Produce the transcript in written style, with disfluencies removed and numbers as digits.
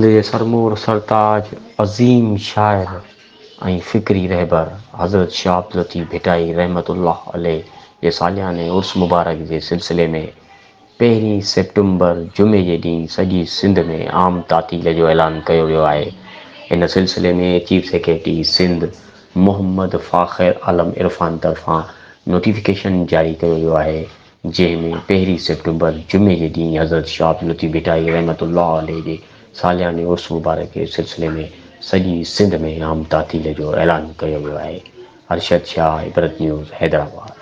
जे सरमूर सरताज अज़ीम शाइर ऐं फ़िक्री रहबर हज़रत शाह अब्दुल लतीफ़ भिटाई रहमतुल्लाह अलैह जे सालियाने उर्स मुबारक जे सिलसिले में 1 सेप्टेम्बर जुमे जे ॾींहुं सॼी सिंध में आम तातील जो ऐलान कयो वियो आहे। इन सिलसिले में चीफ सेक्रेटरी सिंध मोहम्मद फ़ाख़िर आलम इरफ़ान तरफ़ां नोटिफिकेशन जारी कयो वियो आहे, जंहिंमें 1 सेप्टेम्बर जुमे जे ॾींहुं हज़रत शाह अब्दुल लतीफ़ भिटाई रहमतुल्लाह अलैह जे सालियाने उर्स मुबारक जे सिलसिले में सॼी सिंध में आम तातील जो ऐलान कयो वियो आहे। अरशद शाह, इबरत न्यूज़, हैदराबाद।